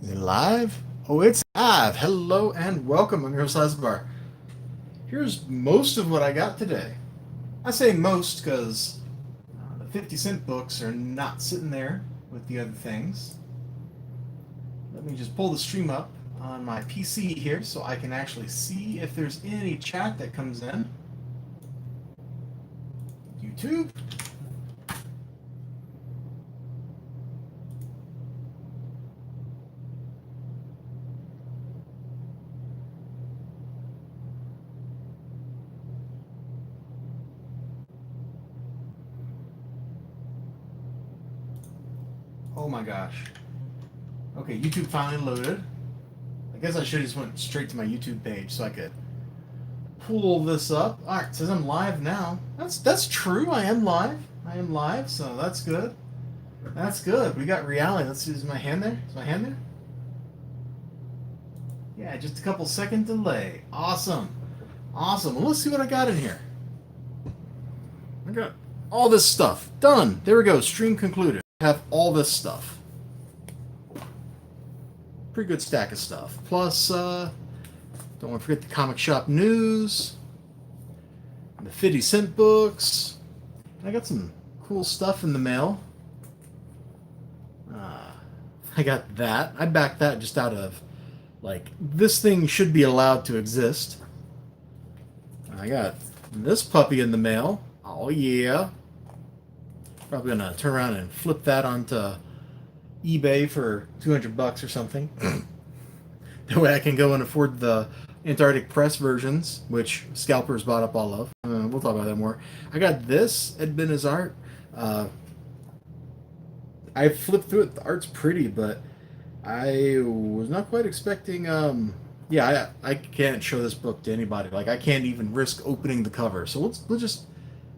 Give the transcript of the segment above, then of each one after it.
Is it live? Oh, it's live. Hello and welcome. I'm your host, elizibar. Here's most of what I got today. I say most because the 50-cent books are not sitting there with the other things. Let me just pull the stream up on my PC here so I can actually see if there's any chat that comes in. YouTube. Oh my gosh. Okay, YouTube finally loaded. I guess I should have just went straight to my YouTube page so I could pull this up. All right, it says I'm live now. That's true. I am live. I am live, so that's good. That's good. We got reality. Let's see. Is my hand there? Is my hand there? Yeah, just a couple second delay. Awesome. Awesome. Well, let's see what I got in here. I got all this stuff. Done. There we go. Stream concluded. I have all this stuff. Pretty good stack of stuff. Plus, don't want to forget the comic shop news, the 50-cent books. I got some cool stuff in the mail. I got that. I backed that just out of, like, this thing should be allowed to exist. I got this puppy in the mail. Oh, yeah. Probably gonna turn around and flip that onto eBay for $200 or something. That way I can go and afford the Antarctic Press versions, which scalpers bought up all of. We'll talk about that more. I got this at Ben His Art. I flipped through it. The art's pretty, but I was not quite expecting. Yeah, I can't show this book to anybody. Like, I can't even risk opening the cover. So we'll just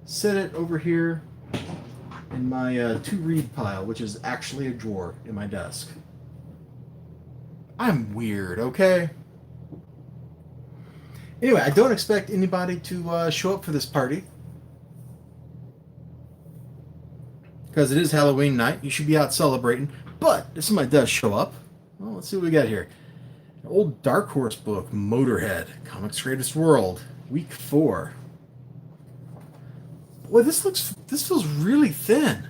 set it over here in my to-read pile, which is actually a drawer in my desk. I'm weird, okay? Anyway, I don't expect anybody to show up for this party. Because it is Halloween night. You should be out celebrating. But if somebody does show up, well, let's see what we got here. An old Dark Horse book, Motorhead, Comics Greatest World, Week 4. Boy, this feels really thin.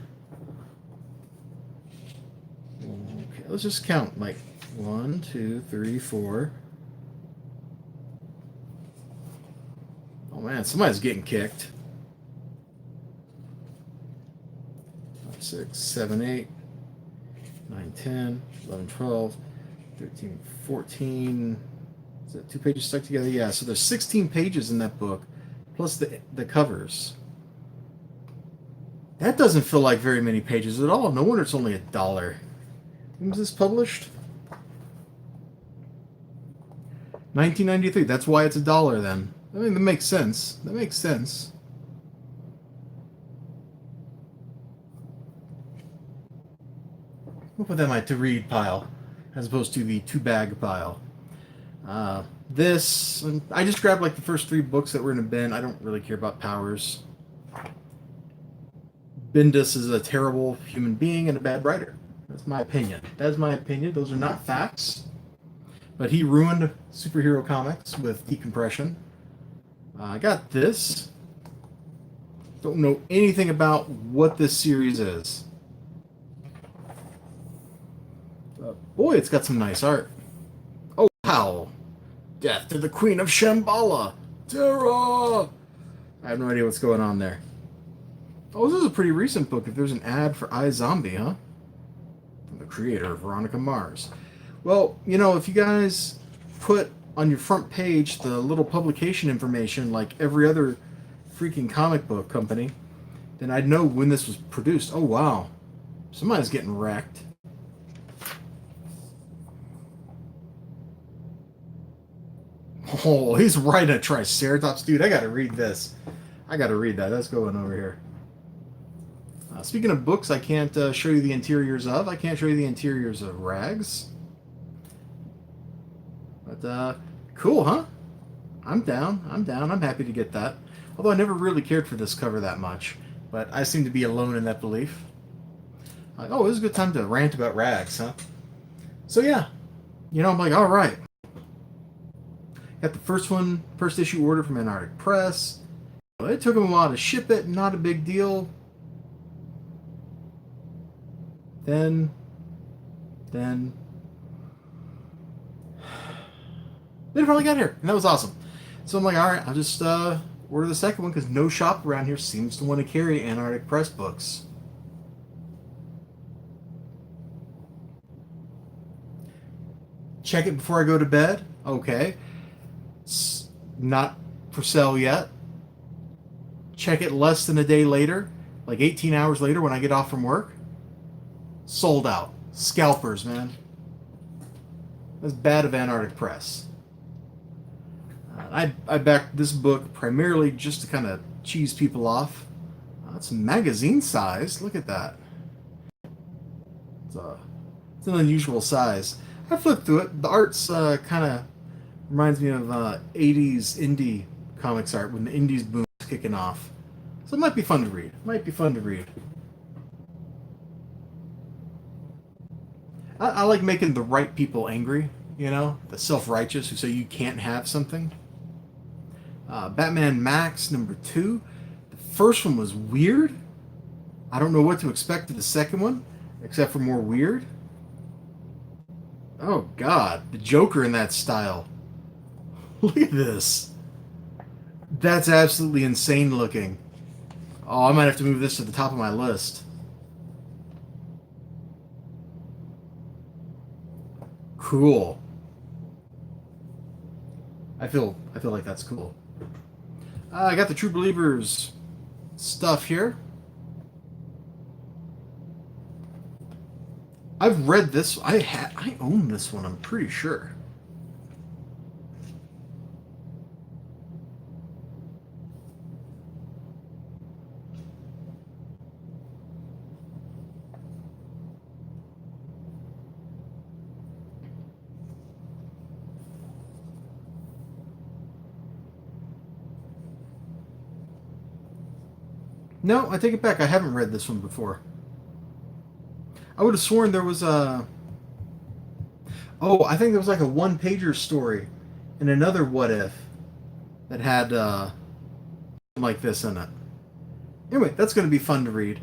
Okay, let's just count. Like, 1, 2, 3, 4. Oh man, somebody's getting kicked. 5, 6, 7, 8, 9, 10, 11, 12, 13, 14. Is that 2 pages stuck together? Yeah, so there's 16 pages in that book, plus the covers. That doesn't feel like very many pages at all. No wonder it's only $1. When was this published? 1993. That's why it's $1 then. I mean, that makes sense. That makes sense. We'll put that in my to-read pile, as opposed to the to-bag pile. This, I just grabbed like the first 3 books that were in a bin. I don't really care about Powers. Bendis is a terrible human being and a bad writer. That's my opinion. That's my opinion. Those are not facts. But he ruined superhero comics with decompression. I got this. Don't know anything about what this series is. Boy, it's got some nice art. Oh, wow. Death to the Queen of Shambhala. Terra! I have no idea what's going on there. Oh, this is a pretty recent book. If there's an ad for iZombie, huh? From the creator of Veronica Mars. Well, you know, if you guys put on your front page the little publication information like every other freaking comic book company, then I'd know when this was produced. Oh, wow. Somebody's getting wrecked. Oh, he's riding a Triceratops. Dude, I gotta read this. I gotta read that. That's going over here. Speaking of books I can't show you the interiors of, I can't show you the interiors of Rags. But, cool, huh? I'm down. I'm down. I'm happy to get that. Although I never really cared for this cover that much. But I seem to be alone in that belief. Oh, this is a good time to rant about Rags, huh? So yeah, I'm like, all right. Got the first issue order from Antarctic Press. It took them a while to ship it, not a big deal. Then they finally got here, and that was awesome. So I'm like, all right, I'll just order the second one because no shop around here seems to want to carry Antarctic Press books. Check it before I go to bed. Okay. It's not for sale yet. Check it less than a day later, like 18 hours later when I get off from work. Sold out. Scalpers, man. That's bad of Antarctic Press. I backed this book primarily just to kind of cheese people off. It's magazine size. Look at that. It's an unusual size. I flipped through it. The art's kind of reminds me of 80s indie comics art when the indies boom was kicking off. So it might be fun to read. I like making the right people angry, the self-righteous who say you can't have something. Batman Max #2. The first one was weird. I don't know what to expect of the second one, except for more weird. Oh God, the Joker in that style. Look at this. That's absolutely insane looking. Oh, I might have to move this to the top of my list. Cool. I feel like that's cool. I got the True Believers stuff here. I've read this. I own this one. I'm pretty sure. No, I take it back. I haven't read this one before. I would have sworn there was a. Oh, I think there was like a one-pager story and another What If that had like this in it. Anyway, that's going to be fun to read.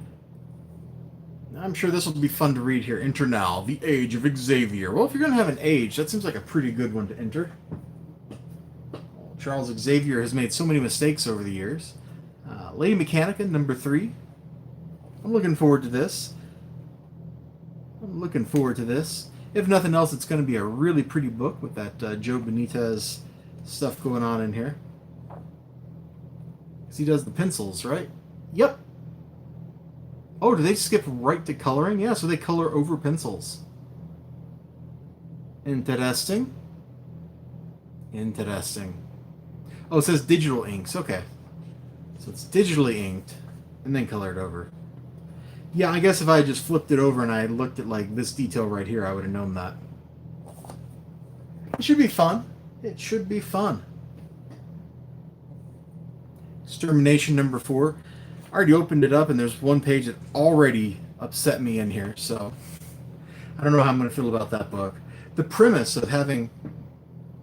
I'm sure this will be fun to read here. Enter now, the Age of Xavier. Well, if you're going to have an age, that seems like a pretty good one to enter. Charles Xavier has made so many mistakes over the years. Lady Mechanica #3. I'm looking forward to this. If nothing else, it's going to be a really pretty book with that Joe Benitez stuff going on in here. Because he does the pencils, right? Yep. Oh, do they skip right to coloring? Yeah, so they color over pencils. Interesting. Oh, it says digital inks. Okay. So it's digitally inked and then colored over. Yeah, I guess if I just flipped it over and I looked at like this detail right here, I would have known that. It should be fun. Extermination #4. I already opened it up and there's one page that already upset me in here, so I don't know how I'm going to feel about that book. The premise of having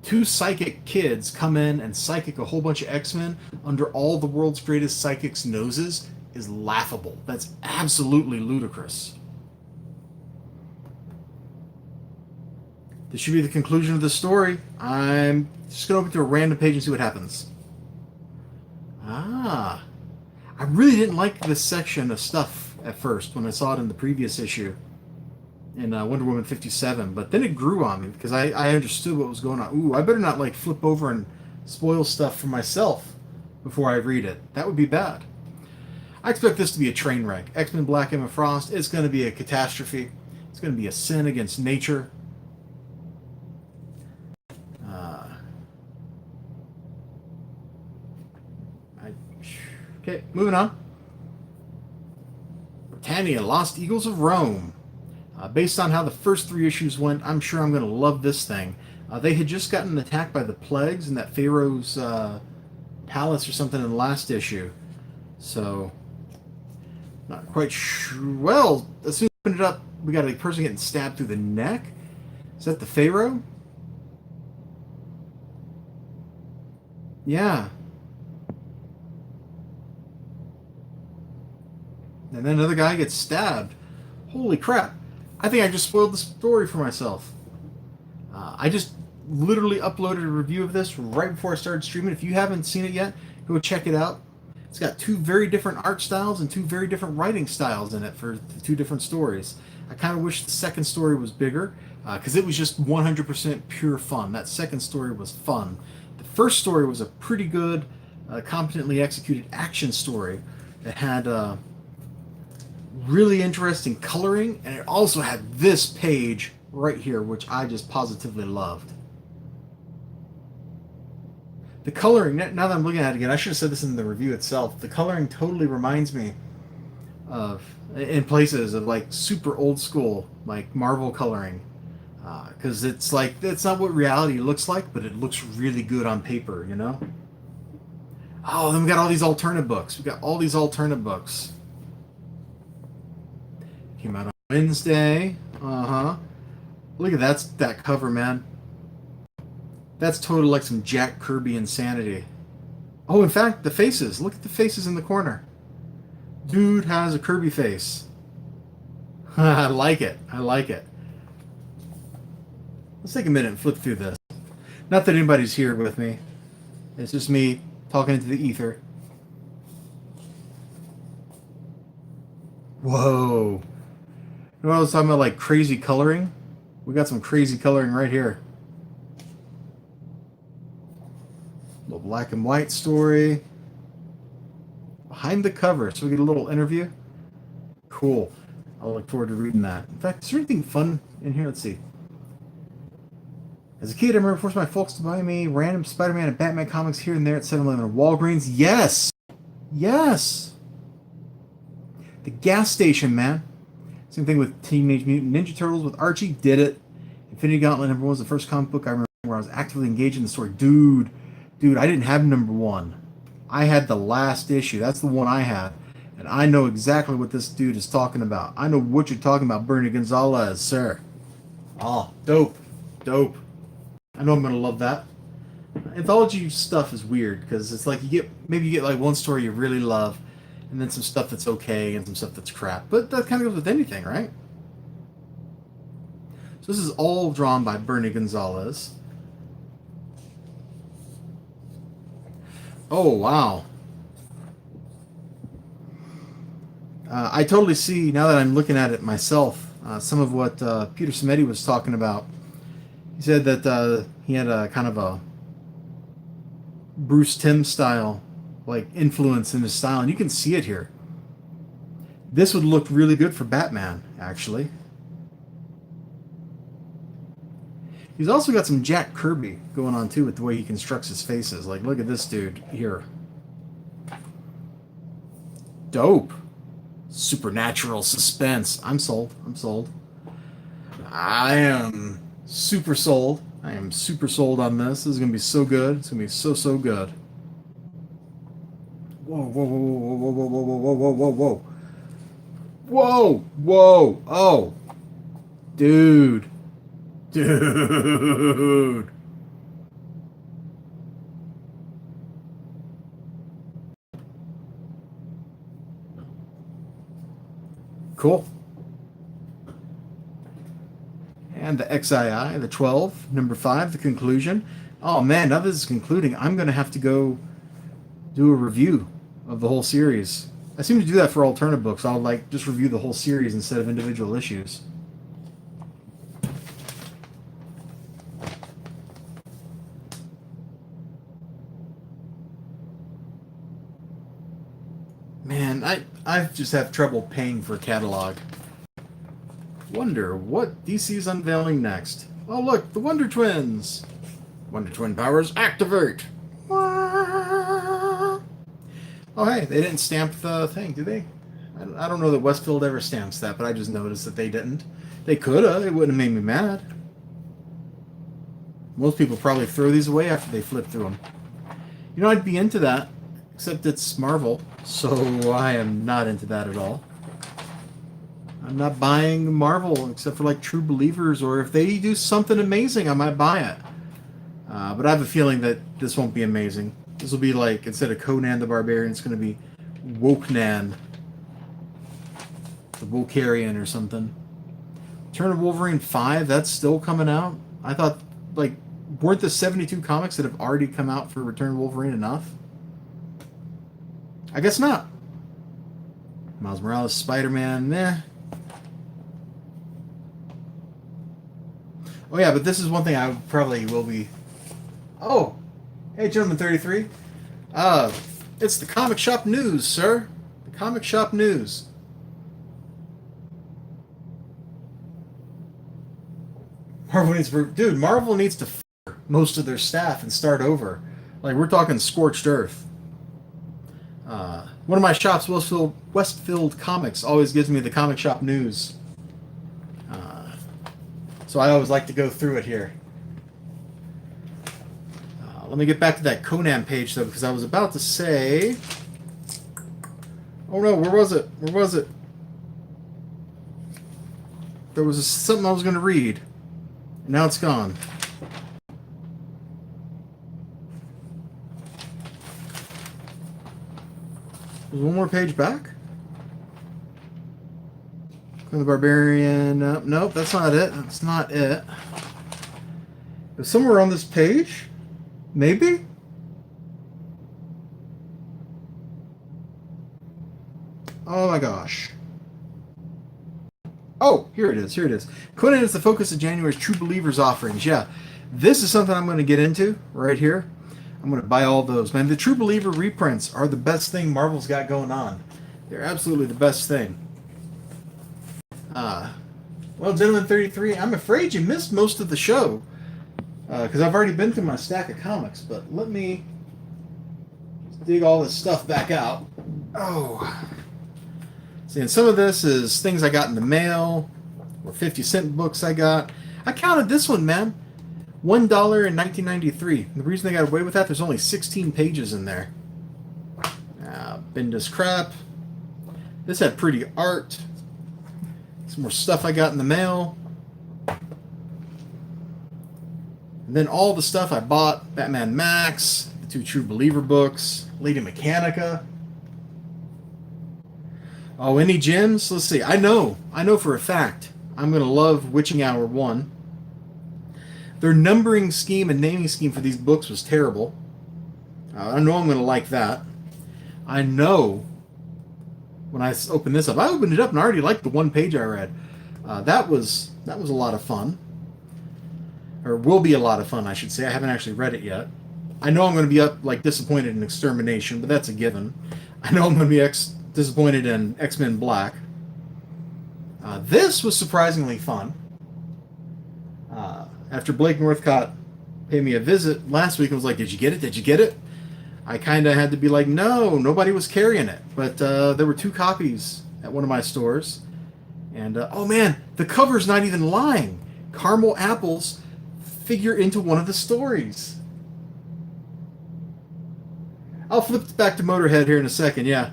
two psychic kids come in and psychic a whole bunch of X-Men under all the world's greatest psychics' noses is laughable. That's absolutely ludicrous. This should be the conclusion of the story. I'm just going to open to a random page and see what happens. I really didn't like this section of stuff at first when I saw it in the previous issue in Wonder Woman 57, but then it grew on me because I understood what was going on. Ooh, I better not like flip over and spoil stuff for myself before I read it. That would be bad. I expect this to be a train wreck. X-Men Black Emma Frost, it's going to be a catastrophe. It's going to be a sin against nature. Okay, moving on. Britannia, Lost Eagles of Rome. Based on how the first 3 issues went, I'm sure I'm going to love this thing. They had just gotten attacked by the plagues in that Pharaoh's palace or something in the last issue. So, not quite sure. Well, as soon as we open it up, we got a person getting stabbed through the neck. Is that the Pharaoh? Yeah. And then another guy gets stabbed. Holy crap. I think I just spoiled the story for myself. I just literally uploaded a review of this right before I started streaming. If you haven't seen it yet, go check it out. It's got two very different art styles and two very different writing styles in it for the two different stories. I kind of wish the second story was bigger because it was just 100% pure fun. That second story was fun. The first story was a pretty good, competently executed action story that had really interesting coloring, and it also had this page right here, which I just positively loved. The coloring, now that I'm looking at it again, I should have said this in the review itself. The coloring totally reminds me of, in places, of like super old school, like Marvel coloring. Because it's like, it's not what reality looks like, but it looks really good on paper, you know? Oh, then we got all these alternate books. We got all these alternate books. Came out on Wednesday. Uh-huh. Look at that cover, man. That's total like some Jack Kirby insanity. Oh, in fact, the faces. Look at the faces in the corner. Dude has a Kirby face. I like it. I like it. Let's take a minute and flip through this. Not that anybody's here with me. It's just me talking into the ether. Whoa. You know what I was talking about, like crazy coloring? We got some crazy coloring right here. Little black and white story. Behind the cover, so we get a little interview. Cool. I'll look forward to reading that. In fact, is there anything fun in here? Let's see. As a kid, I remember forcing my folks to buy me random Spider-Man and Batman comics here and there at 7-Eleven or Walgreens. Yes! Yes! The gas station, man. Same thing with Teenage Mutant Ninja Turtles with Archie. Did it. Infinity Gauntlet #1 was the first comic book I remember where I was actively engaged in the story. Dude, I didn't have #1. I had the last issue. That's the one I had. And I know exactly what this dude is talking about. I know what you're talking about, Bernie Gonzalez, sir. Oh, dope. Dope. I know I'm going to love that. Anthology stuff is weird because it's like maybe you get like one story you really love and then some stuff that's okay and some stuff that's crap. But that kind of goes with anything, right? So this is all drawn by Bernie Gonzalez. Oh, wow. I totally see, now that I'm looking at it myself, some of what Peter Simeti was talking about. He said that he had a kind of a Bruce Timm style, like, influence in his style, and you can see it here. This would look really good for Batman, actually. He's also got some Jack Kirby going on, too, with the way he constructs his faces. Like, look at this dude here. Dope. Supernatural suspense. I'm sold. I'm sold. I am super sold. I am super sold on this. This is going to be so good. It's going to be so, so good. Whoa, whoa, whoa, whoa, whoa, whoa, whoa, whoa, whoa, whoa. Whoa, whoa, oh. Dude. Dude. Cool. And the XII, the 12, #5, the conclusion. Oh man, now this is concluding. I'm going to have to go do a review of the whole series. I seem to do that for alternate books. I'll like just review the whole series instead of individual issues. Man, I just have trouble paying for a catalog. Wonder what DC's unveiling next. Oh look, the Wonder Twins! Wonder Twin powers activate! Oh hey, they didn't stamp the thing, did they? I don't know that Westfield ever stamps that, but I just noticed that they didn't. They coulda, it wouldn't have made me mad. Most people probably throw these away after they flip through them. You know, I'd be into that, except it's Marvel, so I am not into that at all. I'm not buying Marvel except for like True Believers, or if they do something amazing, I might buy it. But I have a feeling that this won't be amazing. This will be like, instead of Conan the Barbarian, it's going to be Wokenan the Wolcarian or something. Return of Wolverine 5, that's still coming out. I thought, like, weren't the 72 comics that have already come out for Return of Wolverine enough? I guess not. Miles Morales, Spider-Man, meh. Oh yeah, but this is one thing I probably will be... Oh! Hey, Gentleman 33. It's the comic shop news, sir. The comic shop news. Marvel needs to fire most of their staff and start over. Like, we're talking scorched earth. One of my shops, Westfield Comics, always gives me the comic shop news. So I always like to go through it here. Let me get back to that Conan page, though, because I was about to say... Oh no, where was it? Where was it? There was something I was going to read. Now it's gone. There's one more page back? The Barbarian... nope, that's not it. That's not it. It's somewhere on this page? Maybe? Oh my gosh. Oh, here it is. Here it is. Conan is the focus of January's True Believers offerings. Yeah, this is something I'm going to get into right here. I'm going to buy all those. Man, the True Believer reprints are the best thing Marvel's got going on. They're absolutely the best thing. Well, Gentleman 33, I'm afraid you missed most of the show. Because I've already been through my stack of comics. But let me dig all this stuff back out. Oh. See, and some of this is things I got in the mail, or 50-cent books I got. I counted this one, man. $1 in 1993. The reason they got away with that, there's only 16 pages in there. Bendis crap. This had pretty art. Some more stuff I got in the mail. And then all the stuff I bought. Batman Max, the 2 True Believer books, Lady Mechanica. Oh, any gems? Let's see. I know for a fact I'm going to love Witching Hour 1. Their numbering scheme and naming scheme for these books was terrible. I know I'm going to like that. I know when I open this up, I opened it up and I already liked the one page I read. That was a lot of fun. Or will be a lot of fun, I should say. I haven't actually read it yet. I know I'm going to be disappointed in Extermination, but that's a given. I know I'm going to be disappointed in X-Men Black. This was surprisingly fun. After Blake Northcott paid me a visit last week, I was like, did you get it? Did you get it? I kind of had to be like, no, nobody was carrying it. But there were 2 copies at one of my stores. And, oh man, the cover's not even lying. Caramel apples figure into one of the stories. I'll flip back to Motorhead here in a second, yeah.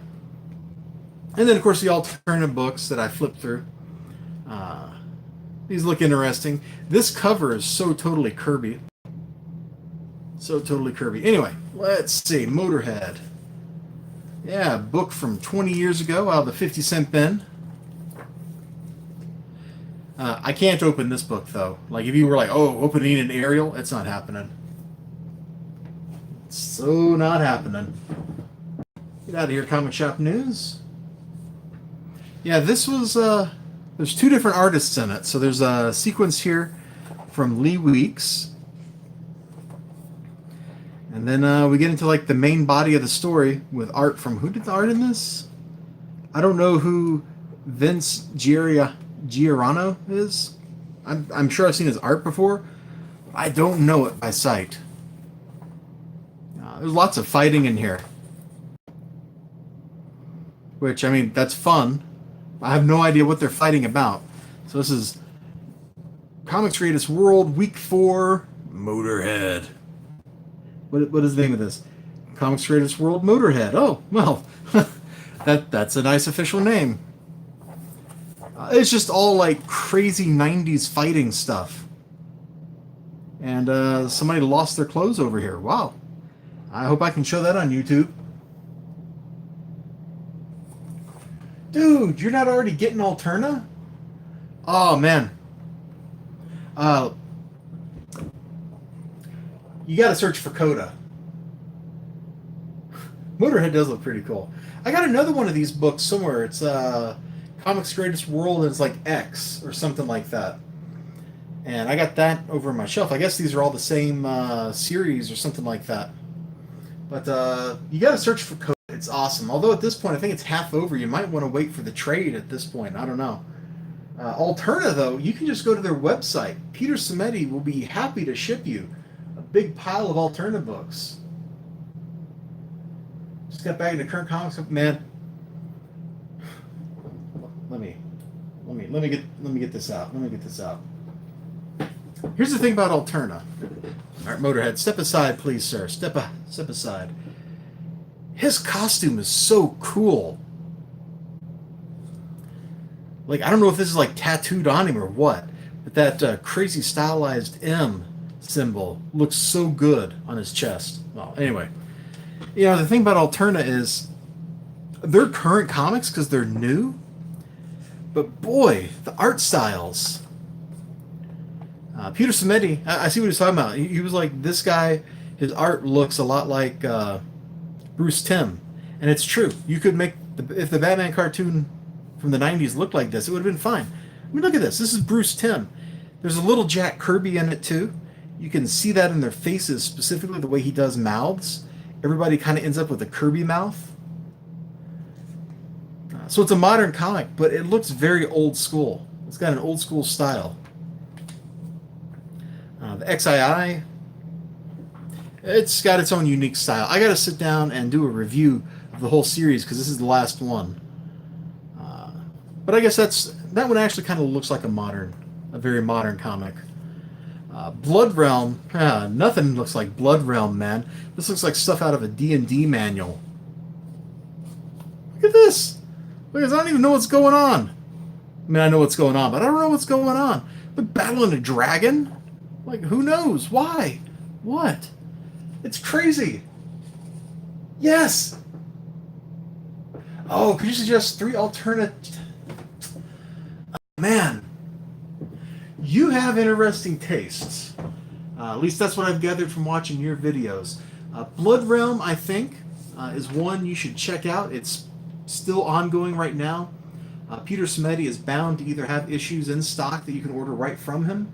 And then, of course, the alternative books that I flipped through. These look interesting. This cover is so totally Kirby. So totally Kirby. Anyway, let's see. Motorhead. Yeah, a book from 20 years ago out of the 50-cent bin. I can't open this book, though. Like, if you were like, oh, opening an Ariel, it's not happening. It's so not happening. Get out of here, Comic Shop News. Yeah, this was, there's 2 different artists in it. So there's a sequence here from Lee Weeks. And then we get into, like, the main body of the story with art from, who did the art in this? I don't know who Vince Giorano is. I'm sure I've seen his art before. I don't know it by sight. There's lots of fighting in here. Which, I mean, that's fun. I have no idea what they're fighting about. So this is Comics Greatest World, Week 4, Motorhead. What is the name of this? Comics Greatest World, Motorhead. Oh, well, that's a nice official name. It's just all like crazy 90s fighting stuff. And somebody lost their clothes over here. Wow. I hope I can show that on YouTube. Dude, you're not already getting Alterna? Oh, man. You gotta search for Coda. Motorhead does look pretty cool. I got another one of these books somewhere. It's Comics Greatest World, and it's like X or something like that. And I got that over on my shelf. I guess these are all the same series or something like that. But you got to search for Coda. It's awesome. Although at this point, I think it's half over. You might want to wait for the trade at this point. I don't know. Alterna, though, you can just go to their website. Peter Simeti will be happy to ship you a big pile of Alterna books. Just got back into current comics, man. Let me get this out. Let me get this out. Here's the thing about Alterna. All right, Motorhead, step aside, please, sir. Step aside. His costume is so cool. Like, I don't know if this is like tattooed on him or what, but that crazy stylized M symbol looks so good on his chest. Well, anyway, you know, the thing about Alterna is they're current comics because they're new, but boy, the art styles. Peter Simeti, I see what he's talking about. He was like, this guy, his art looks a lot like Bruce Timm. And it's true. You could make, if the Batman cartoon from the 90s looked like this, it would have been fine. I mean, look at this. This is Bruce Timm. There's a little Jack Kirby in it, too. You can see that in their faces, specifically the way he does mouths. Everybody kind of ends up with a Kirby mouth. So it's a modern comic, but it looks very old school. It's got an old school style. The XII, it's got its own unique style. I got to sit down and do a review of the whole series because this is the last one. But I guess that one actually kind of looks like a very modern comic. Blood Realm, nothing looks like Blood Realm, man. This looks like stuff out of a D&D manual. Look at this. Look, I don't even know what's going on. I mean, I know what's going on, but I don't know what's going on. They're battling a dragon? Like, who knows? Why? What? It's crazy. Yes! Oh, could you suggest 3 alternate... Oh, man. You have interesting tastes. At least that's what I've gathered from watching your videos. Blood Realm, I think, is one you should check out. It's still ongoing right now. Peter Simeti is bound to either have issues in stock that you can order right from him,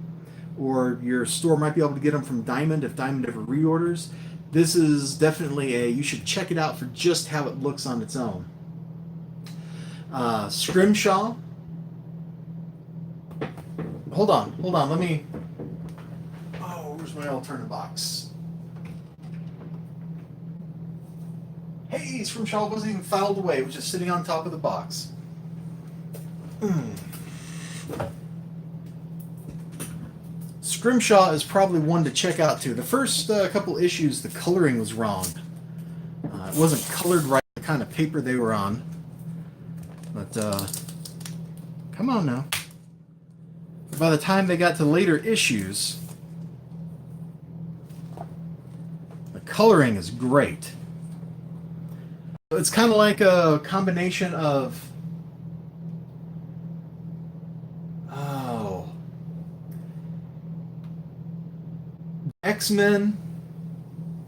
or your store might be able to get them from Diamond if Diamond ever reorders. This is definitely you should check it out for just how it looks on its own. Scrimshaw. Hold on, let me... Oh, where's my Alterna box? Hey, Scrimshaw wasn't even filed away, it was just sitting on top of the box. Scrimshaw is probably one to check out too. The first couple issues, the coloring was wrong. It wasn't colored right, the kind of paper they were on. But, come on now. By the time they got to later issues, the coloring is great. It's kind of like a combination of... X-Men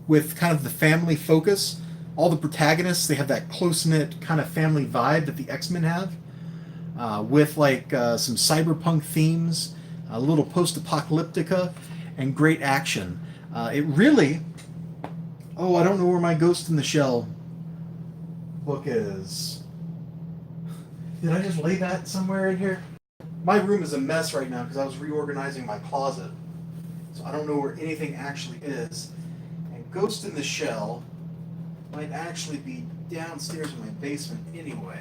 with kind of the family focus. All the protagonists, they have that close-knit kind of family vibe that the X-Men have, with like some cyberpunk themes, a little post-apocalyptica, and great action. It really... Oh, I don't know where my Ghost in the Shell book is. Did I just lay that somewhere in here? My room is a mess right now because I was reorganizing my closet. So I don't know where anything actually is. And Ghost in the Shell might actually be downstairs in my basement anyway.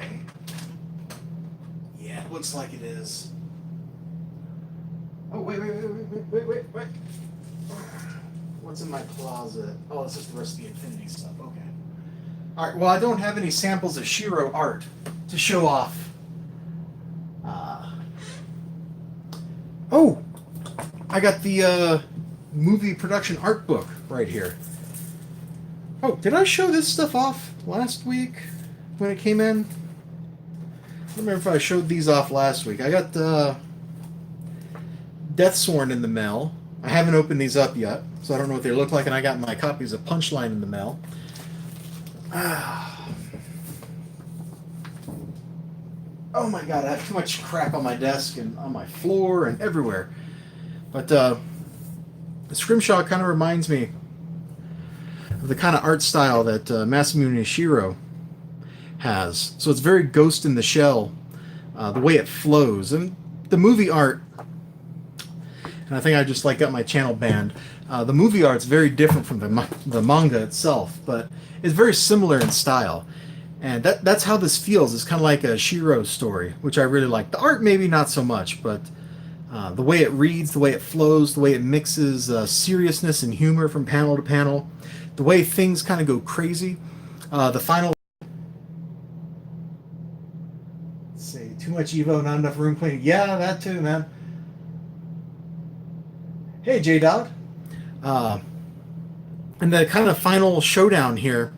Yeah, it looks like it is. Oh, wait. What's in my closet? Oh, it's just the rest of the Infinity stuff. Okay. All right, well, I don't have any samples of Shiro art to show off. Oh! I got the movie production art book right here. Oh, did I show this stuff off last week when it came in? I don't remember if I showed these off last week. I got Deathsworn in the mail. I haven't opened these up yet, so I don't know what they look like, and I got my copies of Punchline in the mail. Oh my god, I have too much crap on my desk and on my floor and everywhere. But the Scrimshaw kind of reminds me of the kind of art style that Masamune Shirow has. So it's very Ghost in the Shell, the way it flows. And the movie art, and I think I just got my channel banned. The movie art's very different from the manga itself, but it's very similar in style. And that's how this feels. It's kind of like a Shiro story, which I really like. The art maybe not so much, but the way it reads, the way it flows, the way it mixes seriousness and humor from panel to panel, the way things kind of go crazy. The final... Say, too much Evo, not enough room cleaning. Yeah, that too, man. Hey, J-Dog. And the kind of final showdown here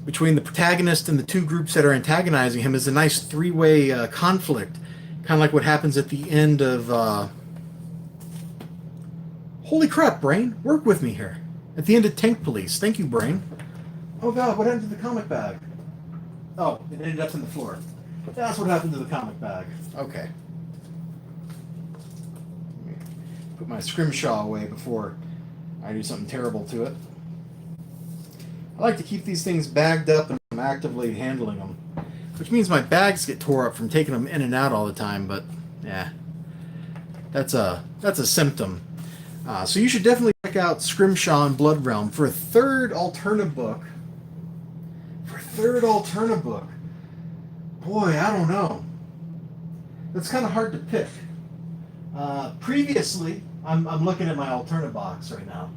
between the protagonist and the two groups that are antagonizing him is a nice three-way conflict. Kind of like what happens at the end of... Holy crap, Brain. Work with me here. At the end of Tank Police. Thank you, Brain. Oh god, what happened to the comic bag? Oh, it ended up in the floor. That's what happened to the comic bag. Okay. Put my Scrimshaw away before I do something terrible to it. I like to keep these things bagged up and I'm actively handling them, which means my bags get tore up from taking them in and out all the time, but yeah, that's a symptom. So you should definitely check out Scrimshaw and Blood Realm for a third Alterna book. Boy, I don't know. That's kind of hard to pick. Previously, I'm looking at my Alterna box right now.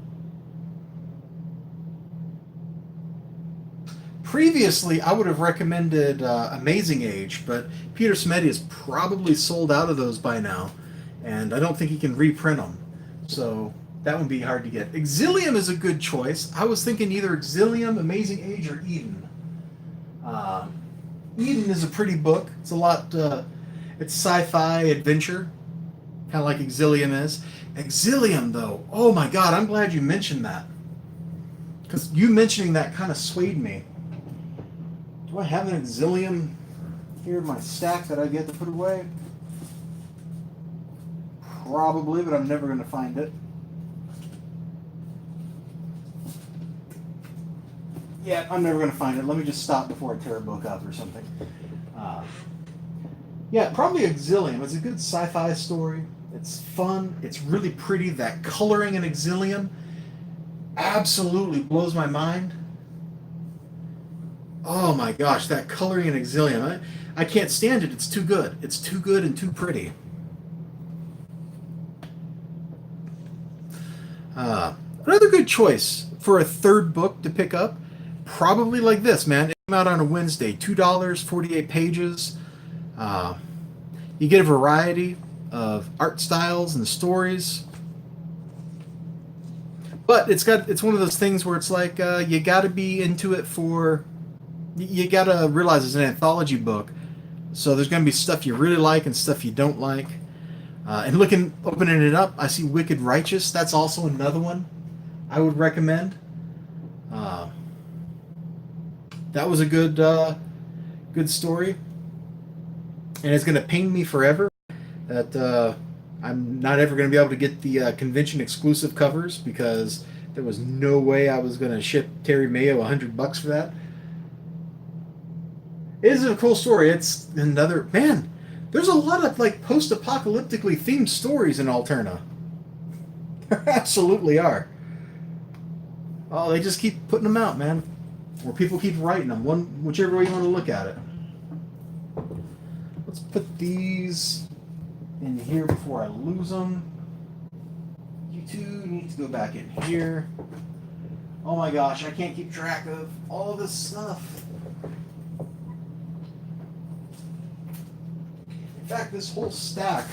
Previously, I would have recommended Amazing Age, but Peter Smeddy is probably sold out of those by now, and I don't think he can reprint them. So that would be hard to get. Exilium is a good choice. I was thinking either Exilium, Amazing Age, or Eden. Eden is a pretty book. It's a lot... it's sci-fi adventure, kind of like Exilium is. Exilium, though, oh my god, I'm glad you mentioned that. Because you mentioning that kind of swayed me. Do I have an Exilium here in my stack that I get to put away? Probably, but I'm never going to find it. Yeah, I'm never going to find it. Let me just stop before I tear a book up or something. Yeah, probably Exilium. It's a good sci-fi story. It's fun. It's really pretty. That coloring in Exilium absolutely blows my mind. Oh my gosh, that coloring in Exilium. I can't stand it. It's too good. It's too good and too pretty. Another good choice for a third book to pick up, probably like this, man. It came out on a Wednesday. $2, 48 pages. You get a variety of art styles and stories. But it's one of those things where it's like you got to be into it for... You got to realize it's an anthology book. So there's going to be stuff you really like and stuff you don't like. And opening it up, I see Wicked Righteous. That's also another one I would recommend. That was a good story. And it's going to pain me forever that I'm not ever going to be able to get the convention exclusive covers because there was no way I was going to ship Terry Mayo $100 for that. It is a cool story. It's another... Man, there's a lot of post-apocalyptically themed stories in Alterna. There absolutely are. Oh, they just keep putting them out, man. Or people keep writing them, whichever way you want to look at it. Let's put these in here before I lose them. You two need to go back in here. Oh my gosh, I can't keep track of all this stuff. In fact, this whole stack.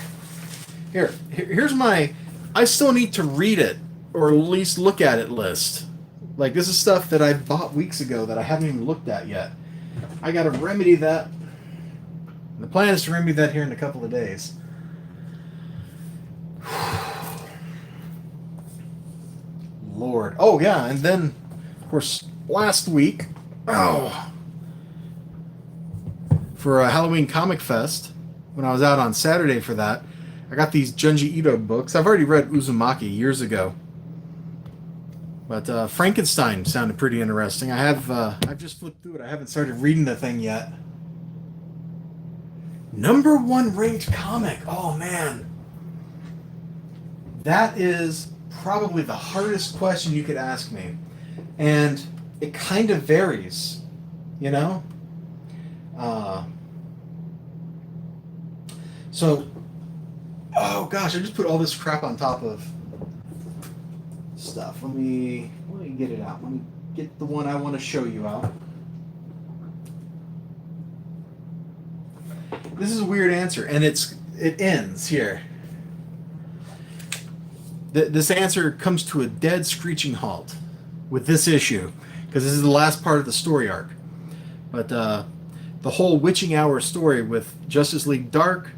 Here's my... I still need to read it, or at least look at it list. Like, this is stuff that I bought weeks ago that I haven't even looked at yet. I gotta remedy that. The plan is to remedy that here in a couple of days. Lord. Oh, yeah, and then, of course, last week, for a Halloween Comic Fest, when I was out on Saturday for that, I got these Junji Ito books. I've already read Uzumaki years ago. But Frankenstein sounded pretty interesting. I've just flipped through it. I haven't started reading the thing yet. Number one ranked comic. Oh, man. That is probably the hardest question you could ask me. And it kind of varies, you know? Oh gosh, I just put all this crap on top of stuff. Let me get it out. Let me get the one I want to show you out. This is a weird answer, and it ends here. This answer comes to a dead screeching halt with this issue, because this is the last part of the story arc. But the whole Witching Hour story with Justice League Dark,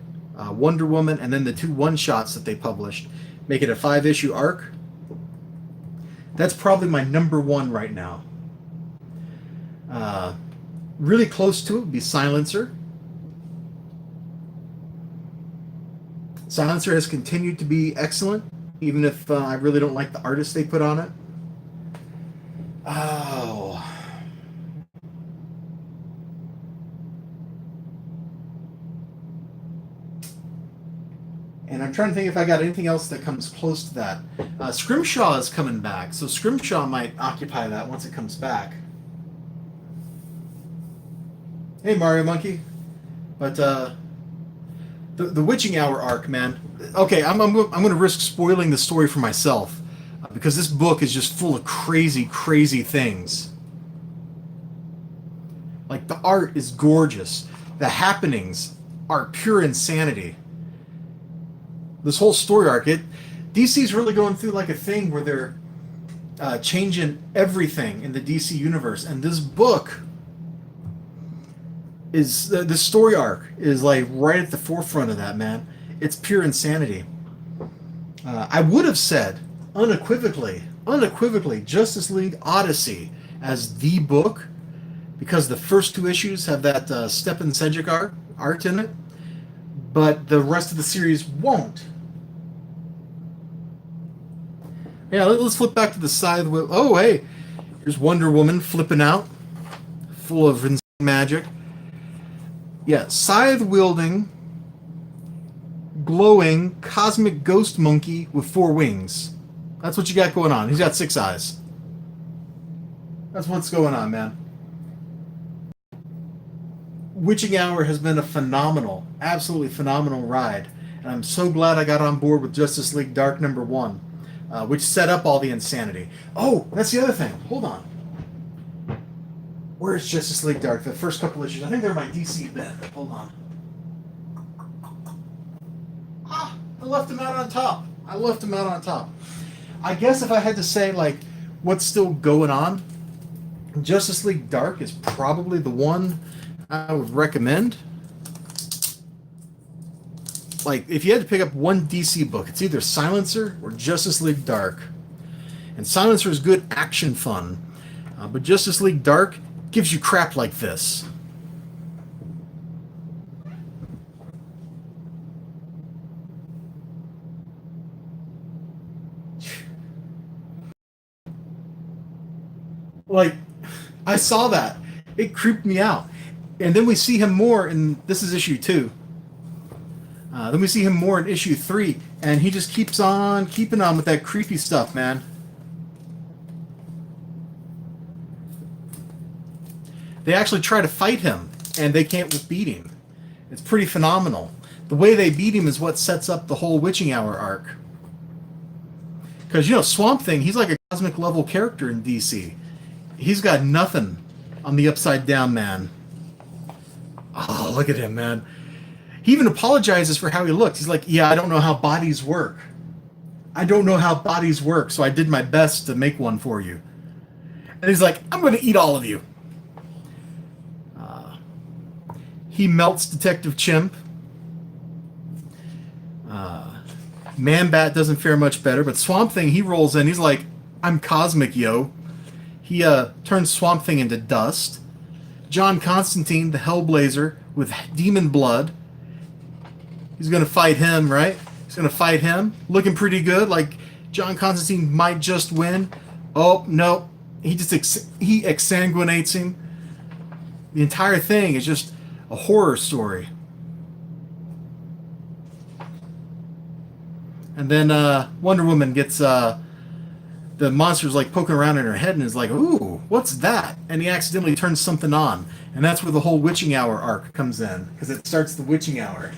Wonder Woman, and then the 2 one-shots that they published make it a 5-issue arc. That's probably my number one right now. Really close to it would be Silencer. Silencer has continued to be excellent, even if I really don't like the artist they put on it. Oh. And I'm trying to think if I got anything else that comes close to that. Scrimshaw is coming back, so Scrimshaw might occupy that once it comes back. Hey, Mario Monkey. But the Witching Hour arc, man. Okay, I'm going to risk spoiling the story for myself, because this book is just full of crazy, crazy things. Like, the art is gorgeous. The happenings are pure insanity. This whole story arc, DC's really going through like a thing where they're changing everything in the DC universe, and this book is the story arc is like right at the forefront of that, man. It's pure insanity. I would have said unequivocally, Justice League Odyssey as the book, because the first 2 issues have that Stepan Sejic art in it, but the rest of the series won't. Yeah, let's flip back to the side. Oh, hey, here's Wonder Woman flipping out, full of insane magic. Yeah, scythe-wielding, glowing, cosmic ghost monkey with 4 wings. That's what you got going on. He's got 6 eyes. That's what's going on, man. Witching Hour has been a phenomenal, absolutely phenomenal ride. And I'm so glad I got on board with Justice League Dark #1, which set up all the insanity. Oh, that's the other thing. Hold on. Where's Justice League Dark? The first couple issues. I think they're in my DC bin. Hold on. I left them out on top. I guess if I had to say, like, what's still going on, Justice League Dark is probably the one I would recommend. Like, if you had to pick up one DC book, it's either Silencer or Justice League Dark. And Silencer is good action fun, but Justice League Dark gives you crap like this. Like, I saw that. It creeped me out. And then we see him more in, this is issue 2. Then we see him more in issue 3, and he just keeps on keeping on with that creepy stuff, man. They actually try to fight him, and they can't beat him. It's pretty phenomenal. The way they beat him is what sets up the whole Witching Hour arc. Because, you know, Swamp Thing, he's like a cosmic level character in DC. He's got nothing on the Upside Down Man. Oh, look at him, man. He even apologizes for how he looks. He's like, yeah, I don't know how bodies work. So I did my best to make one for you. And he's like, I'm going to eat all of you. He melts Detective Chimp. Man-Bat doesn't fare much better, but Swamp Thing, he rolls in. He's like, I'm cosmic, yo. He turns Swamp Thing into dust. John Constantine, the Hellblazer, with demon blood. He's going to fight him, right? He's going to fight him. Looking pretty good. Like, John Constantine might just win. Oh, no. He just he exsanguinates him. The entire thing is just a horror story. And then Wonder Woman gets the monster's like poking around in her head and is like, ooh, what's that? And he accidentally turns something on. And that's where the whole Witching Hour arc comes in, because it starts the Witching Hour.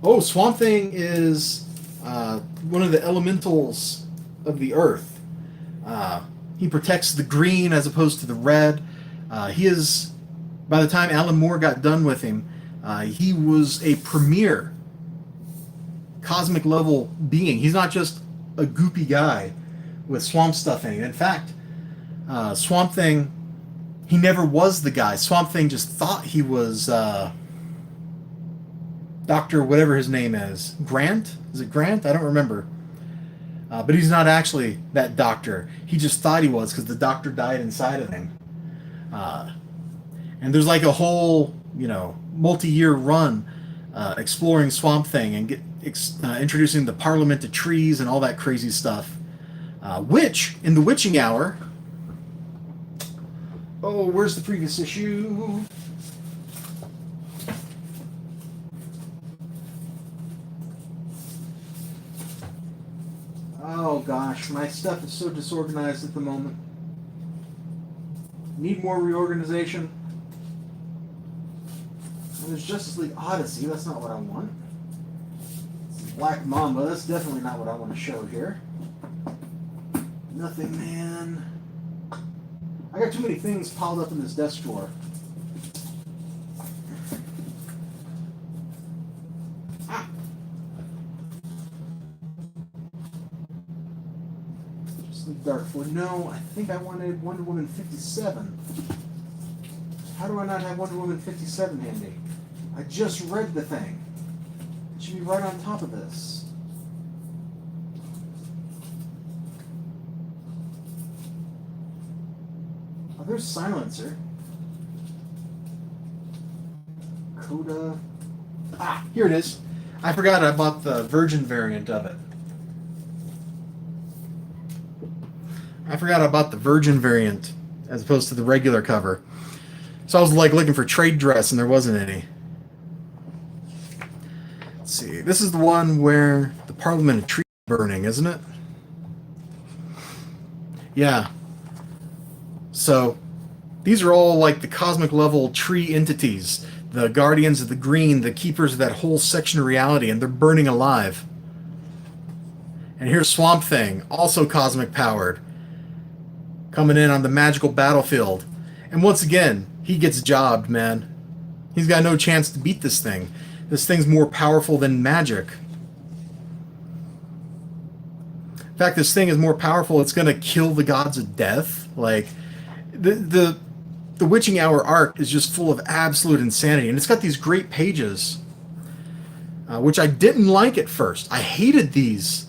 Oh, Swamp Thing is one of the elementals of the earth. He protects the green as opposed to the red. He is, by the time Alan Moore got done with him, he was a premier cosmic level being. He's not just a goopy guy with swamp stuff in him. In fact, Swamp Thing, he never was the guy. Swamp Thing just thought he was Dr. whatever his name is. Grant? Is it Grant? I don't remember. But he's not actually that doctor. He just thought he was because the doctor died inside of him. And there's like a whole, multi-year run exploring Swamp Thing and introducing the Parliament to trees and all that crazy stuff. Which, in the Witching Hour... Oh, where's the previous issue? Oh gosh, my stuff is so disorganized at the moment. Need more reorganization. And there's Justice League Odyssey, that's not what I want. Black Mamba, that's definitely not what I want to show here. Nothing, man. I got too many things piled up in this desk drawer. Dark for no, I think I wanted Wonder Woman 57. How do I not have Wonder Woman 57 handy? I just read the thing. It should be right on top of this. Oh, there's Silencer. Coda. Ah, here it is. I forgot I bought the Virgin variant of it. I forgot about the Virgin variant as opposed to the regular cover. So I was like looking for trade dress and there wasn't any. Let's see. This is the one where the Parliament of Trees is burning, isn't it? Yeah. So these are all like the cosmic level tree entities. The Guardians of the Green, the keepers of that whole section of reality, and they're burning alive. And here's Swamp Thing, also cosmic powered, coming in on the magical battlefield. And once again, he gets jobbed, man. He's got no chance to beat this thing. This thing's more powerful than magic. In fact, this thing is more powerful, it's going to kill the gods of death. Like, the Witching Hour arc is just full of absolute insanity. And it's got these great pages, which I didn't like at first. I hated these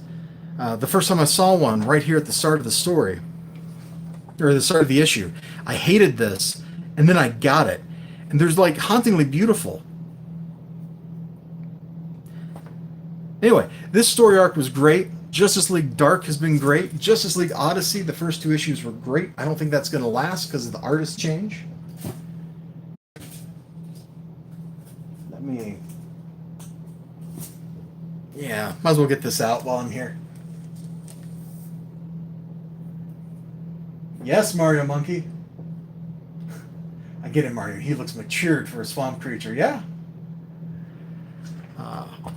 the first time I saw one right here at the start of the story. Or the start of the issue. I hated this, and then I got it. And there's like hauntingly beautiful. Anyway, this story arc was great. Justice League Dark has been great. Justice League Odyssey, the first two issues were great. I don't think that's going to last because of the artist change. Let me... Yeah, might as well get this out while I'm here. Yes, Mario Monkey. I get it, Mario. He looks matured for a swamp creature. Yeah.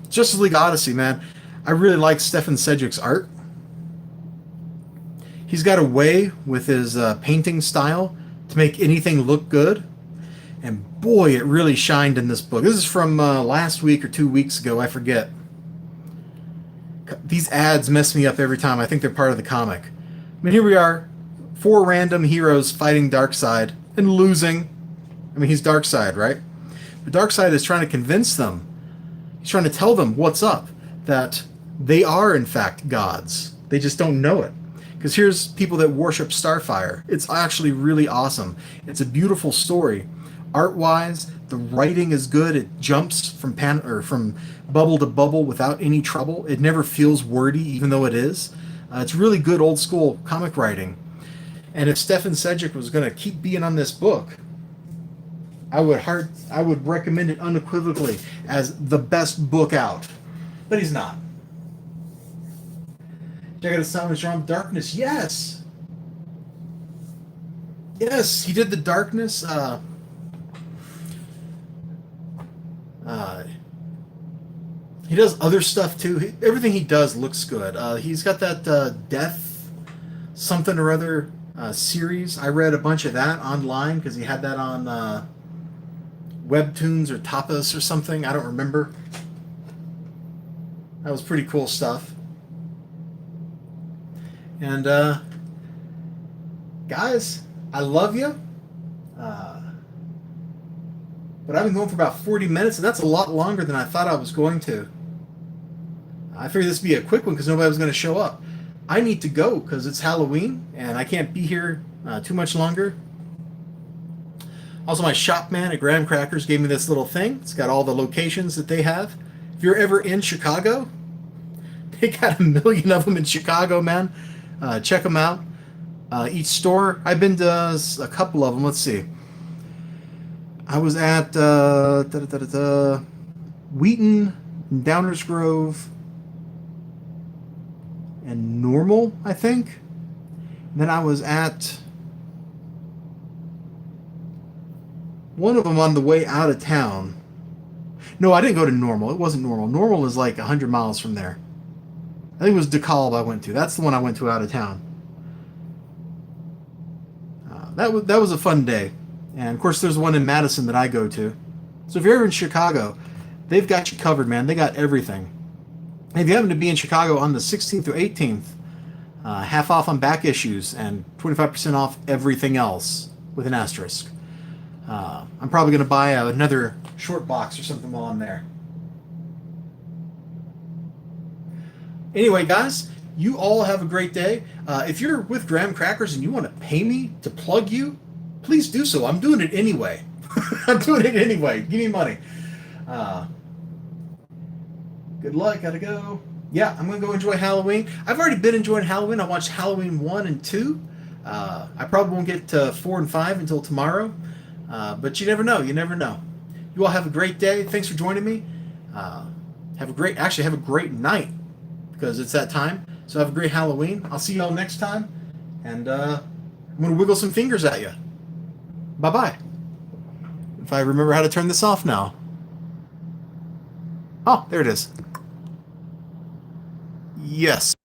Justice League Odyssey, man. I really like Stefan Sedgwick's art. He's got a way with his painting style to make anything look good. And boy, it really shined in this book. This is from last week or 2 weeks ago. I forget. These ads mess me up every time. I think they're part of the comic. I mean, here we are, four random heroes fighting Darkseid and losing. I mean, he's Darkseid, right? But Darkseid is trying to convince them. He's trying to tell them what's up, that they are in fact gods. They just don't know it. Because here's people that worship Starfire. It's actually really awesome. It's a beautiful story. Art-wise, the writing is good. It jumps from bubble to bubble without any trouble. It never feels wordy, even though it is. It's really good old school comic writing. And if Stefan Sedgwick was going to keep being on this book, I would recommend it unequivocally as the best book out. But he's not. Check out his Silence Drum Darkness. Yes. Yes, he did the Darkness. He does other stuff too. Everything he does looks good. He's got that Death something or other series. I read a bunch of that online because he had that on Webtoons or Tapas or something. I don't remember. That was pretty cool stuff. And guys, I love you. But I've been going for about 40 minutes, and that's a lot longer than I thought I was going to. I figured this would be a quick one because nobody was going to show up. I need to go because it's Halloween, and I can't be here too much longer. Also, my shop man at Graham Crackers gave me this little thing. It's got all the locations that they have. If you're ever in Chicago, they got a million of them in Chicago, man. Check them out. Each store, I've been to a couple of them. Let's see. I was at Wheaton, Downers Grove, and Normal, I think. And then I was at one of them on the way out of town. No, I didn't go to Normal. It wasn't Normal. Normal is like 100 miles from there. I think it was DeKalb I went to. That's the one I went to out of town. That was a fun day. And, of course, there's one in Madison that I go to. So if you're ever in Chicago, they've got you covered, man. They got everything. And if you happen to be in Chicago on the 16th or 18th, half off on back issues and 25% off everything else with an asterisk. I'm probably going to buy another short box or something while I'm there. Anyway, guys, you all have a great day. If you're with Graham Crackers and you want to pay me to plug you, please do so. I'm doing it anyway. I'm doing it anyway. Give me money. Good luck. Gotta go. Yeah, I'm going to go enjoy Halloween. I've already been enjoying Halloween. I watched Halloween 1 and 2. I probably won't get to 4 and 5 until tomorrow. But you never know. You never know. You all have a great day. Thanks for joining me. Have a great night because it's that time. So have a great Halloween. I'll see you all next time. And I'm going to wiggle some fingers at you. Bye-bye. If I remember how to turn this off now. Oh, there it is. Yes.